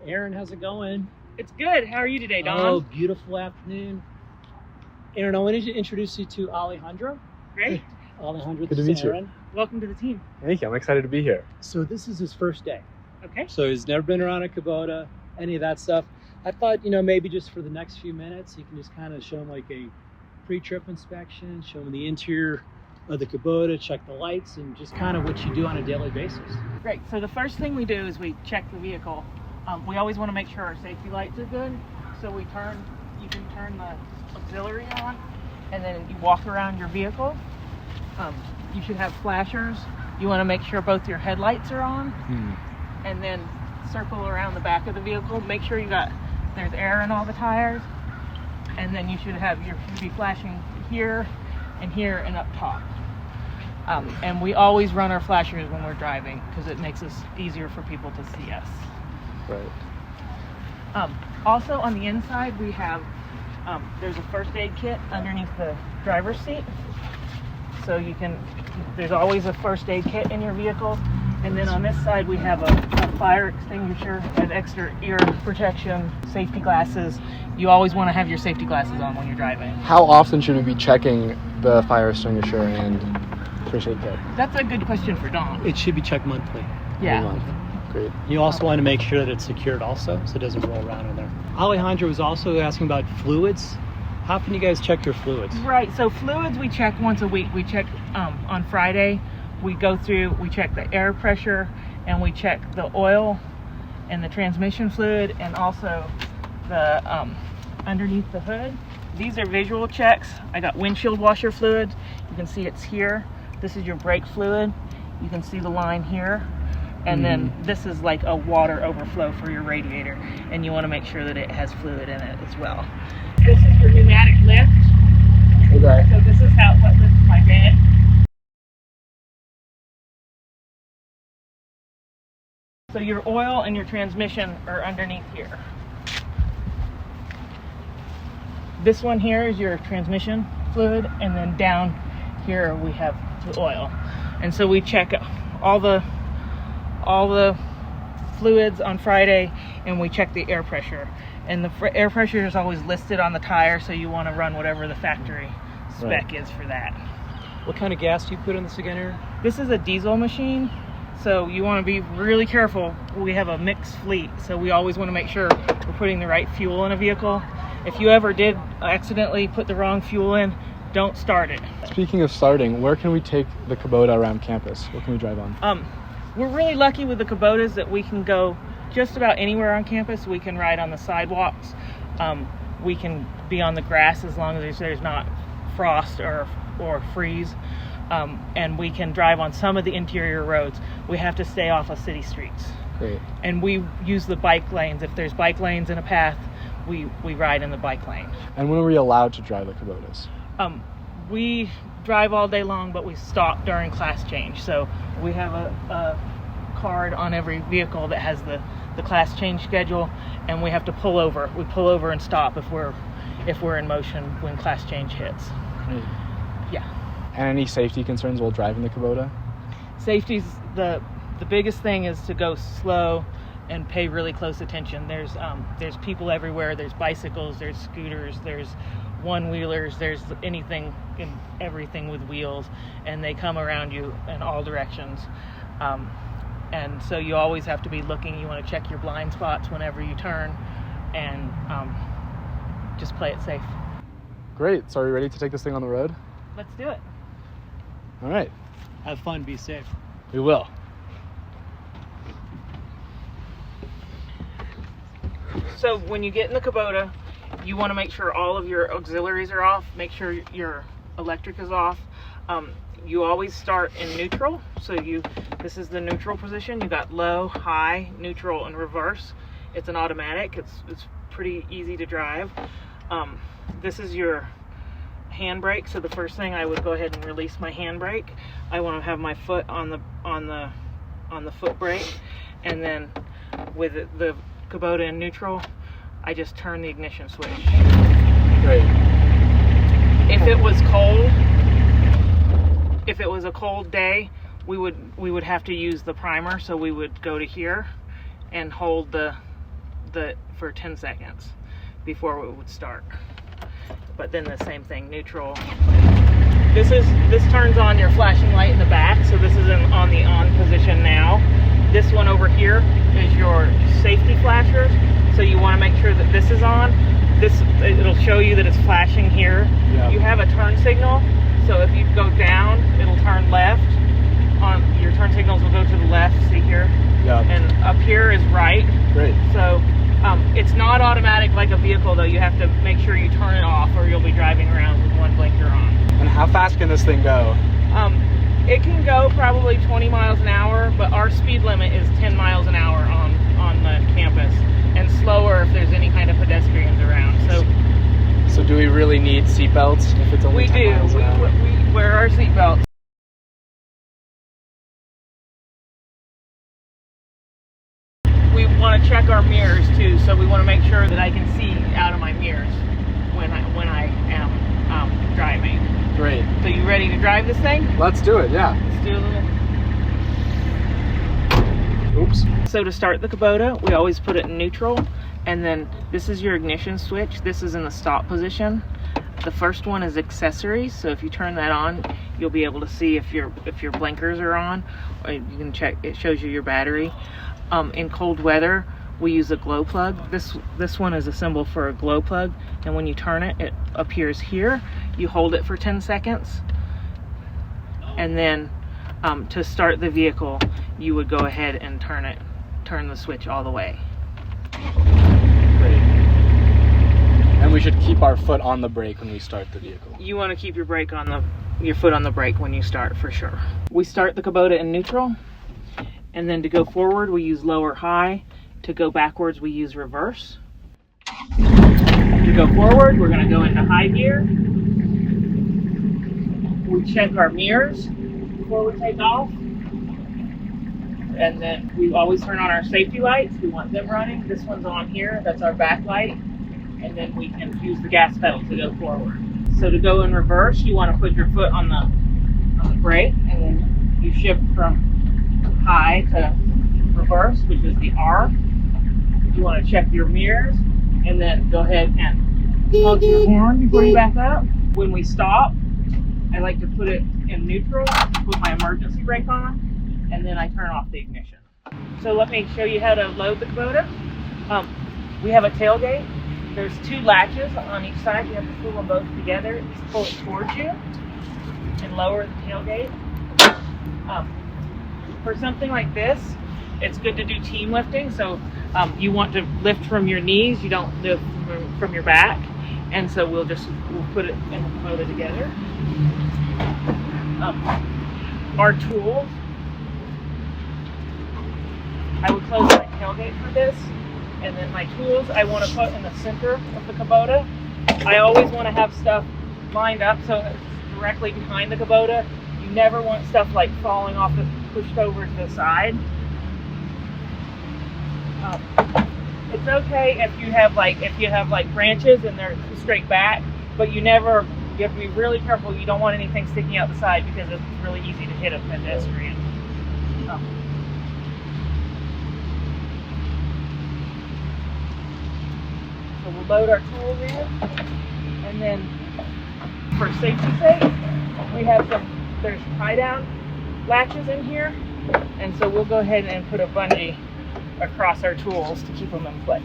Aaron, how's it going? It's good. How are you today, Don? Oh, beautiful afternoon. Aaron, I wanted to introduce you to Alejandro. Great. Alejandro, Good to this is meet you. Aaron. Welcome to the team. Thank you. I'm excited to be here. So this is his first day. Okay. So he's never been around a Kubota, any of that stuff. I thought, maybe just for the next few minutes, you can just kind of show him like a pre-trip inspection, show him the interior of the Kubota, check the lights, and just kind of what you do on a daily basis. Great. So the first thing we do is we check the vehicle. We always want to make sure our safety lights are good. So you can turn the auxiliary on, and then you walk around your vehicle. You should have flashers. You want to make sure both your headlights are on, and then circle around the back of the vehicle. Make sure there's air in all the tires, and then you should be flashing here and here and up top. And we always run our flashers when we're driving because it makes it easier for people to see us. Right. Also on the inside we have there's a first aid kit underneath the driver's seat, so there's always a first aid kit in your vehicle. And then on this side we have a fire extinguisher, an extra ear protection, safety glasses. You always want to have your safety glasses on when you're driving. How often should we be checking the fire extinguisher and first aid kit? That's a good question for Don. It should be checked monthly. Yeah. Every month. Great. You also want to make sure that it's secured also, so it doesn't roll around in there. Alejandro was also asking about fluids. How can you guys check your fluids? Right, so fluids we check once a week. We check on Friday. We check the air pressure, and we check the oil and the transmission fluid, and also the underneath the hood. These are visual checks. I got windshield washer fluid. You can see it's here. This is your brake fluid. You can see the line here. And then this is like a water overflow for your radiator, and you want to make sure that it has fluid in it as well. This is your pneumatic lift. Okay. So this is what lifts my bed. So your oil and your transmission are underneath here. This one here is your transmission fluid, and then down here we have the oil. And so we check all the fluids on Friday, and we check the air pressure. And the air pressure is always listed on the tire, so you want to run whatever the factory spec is for that. What kind of gas do you put in this again, Aaron? This is a diesel machine, so you want to be really careful. We have a mixed fleet, so we always want to make sure we're putting the right fuel in a vehicle. If you ever did accidentally put the wrong fuel in, don't start it. Speaking of starting, where can we take the Kubota around campus? What can we drive on? We're really lucky with the Kubotas that we can go just about anywhere on campus. We can ride on the sidewalks. We can be on the grass as long as there's not frost or freeze. And we can drive on some of the interior roads. We have to stay off of city streets. Great. And we use the bike lanes. If there's bike lanes in a path, we ride in the bike lane. And when are we allowed to drive the Kubotas? We drive all day long, but we stop during class change. So we have a card on every vehicle that has the class change schedule, and we have to pull over. We pull over and stop if we're in motion when class change hits. Great. Yeah. And any safety concerns while driving the Kubota? Safety's the biggest thing is to go slow and pay really close attention. There's people everywhere. There's bicycles, there's scooters, there's one-wheelers, there's anything and everything with wheels, and they come around you in all directions. And so you always have to be looking. You want to check your blind spots whenever you turn, and just play it safe. Great. So are we ready to take this thing on the road? Let's do it. All right. Have fun, be safe. We will. So when you get in the Kubota, you want to make sure all of your auxiliaries are off. Make sure your electric is off. You always start in neutral. So this is the neutral position. You got low, high, neutral, and reverse. It's an automatic. It's pretty easy to drive. This is your handbrake. So the first thing, I would go ahead and release my handbrake. I want to have my foot on the foot brake, and then with the Kubota in neutral, I just turn the ignition switch. Great. If it was a cold day, we would have to use the primer, so we would go to here and hold the for 10 seconds before it would start. But then the same thing, neutral. This turns on your flashing light in the back, so this is on the on position now. This one over here is your safety flashers, so you want to make sure that this is on. It'll show you that it's flashing here. Yep. You have a turn signal, so if you go down, it'll turn left. Your turn signals will go to the left, see here? Yep. And up here is right. Great. So it's not automatic like a vehicle, though. You have to make sure you turn it off or you'll be driving around with one blinker on. And how fast can this thing go? It can go probably 20 miles an hour, but our speed limit is 10 miles an hour on the campus, and slower if there's any kind of pedestrians around. So do we really need seatbelts if it's only 10 miles an hour? We wear our seatbelts. We want to check our mirrors too, so we want to make sure that I can see out of my mirrors when I am driving. Great. So you ready to drive this thing? Let's do it, yeah. Let's do a little. Oops. So to start the Kubota, we always put it in neutral, and then this is your ignition switch. This is in the stop position. The first one is accessories, so if you turn that on, you'll be able to see if your blinkers are on, or you can check. It shows you your battery. In cold weather, we use a glow plug. This one is a symbol for a glow plug, and when you turn it, it appears here. You hold it for 10 seconds, and then to start the vehicle, you would go ahead and turn the switch all the way. Great. And we should keep our foot on the brake when we start the vehicle. You want to keep your foot on the brake when you start, for sure. We start the Kubota in neutral, and then to go forward, we use low or high. To go backwards, we use reverse. To go forward, we're going to go into high gear. We check our mirrors before we take off. And then we always turn on our safety lights. We want them running. This one's on here. That's our back light. And then we can use the gas pedal to go forward. So to go in reverse, you want to put your foot on the brake, and then you shift from high to reverse, which is the R. You want to check your mirrors, and then go ahead and honk your horn before you back up. When we stop, I like to put it in neutral, put my emergency brake on, and then I turn off the ignition. So let me show you how to load the Kubota. We have a tailgate. There's 2 latches on each side. You have to pull them both together. Just pull it towards you and lower the tailgate. For something like this, it's good to do team lifting. So you want to lift from your knees. You don't lift from your back. And so we'll put it in the Kubota together. Our tools. I would close my tailgate for this. And then my tools I want to put in the center of the Kubota. I always want to have stuff lined up so it's directly behind the Kubota. You never want stuff like falling off and pushed over to the side. It's okay if you have like branches and they're straight back, but you have to be really careful. You don't want anything sticking out the side because it's really easy to hit a pedestrian. So we'll load our tools in, and then for safety's sake, we have there's tie down latches in here, and so we'll go ahead and put a bungee across our tools to keep them in place.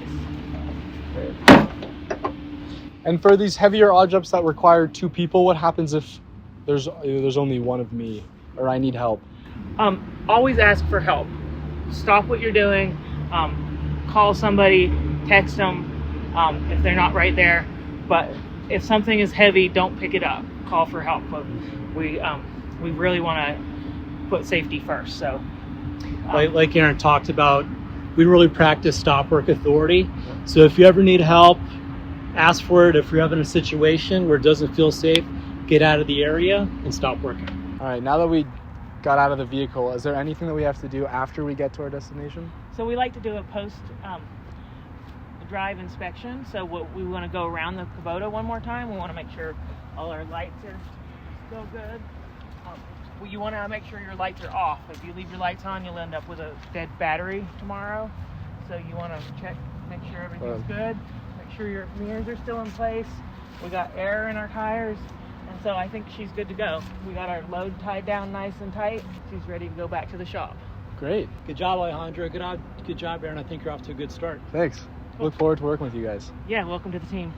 And for these heavier objects that require 2 people, what happens if there's only one of me, or I need help? Always ask for help. Stop what you're doing. Call somebody, text them if they're not right there. But if something is heavy, don't pick it up. Call for help. But we really want to put safety first. So, like Aaron talked about, we really practice stop work authority. So if you ever need help, ask for it. If you're having a situation where it doesn't feel safe, get out of the area and stop working. All right, now that we got out of the vehicle, is there anything that we have to do after we get to our destination? So we like to do a post drive inspection. So we want to go around the Kubota one more time. We want to make sure all our lights are still good. You want to make sure your lights are off. If you leave your lights on, you'll end up with a dead battery tomorrow. So you want to check make sure everything's good, make sure your mirrors are still in place. We got air in our tires, and so I think she's good to go. We got our load tied down nice and tight. She's ready to go back to the shop. Great. Good job, Alejandro. Good job, Aaron. I think you're off to a good start. Thanks. Look forward to working with you guys. Yeah, welcome to the team.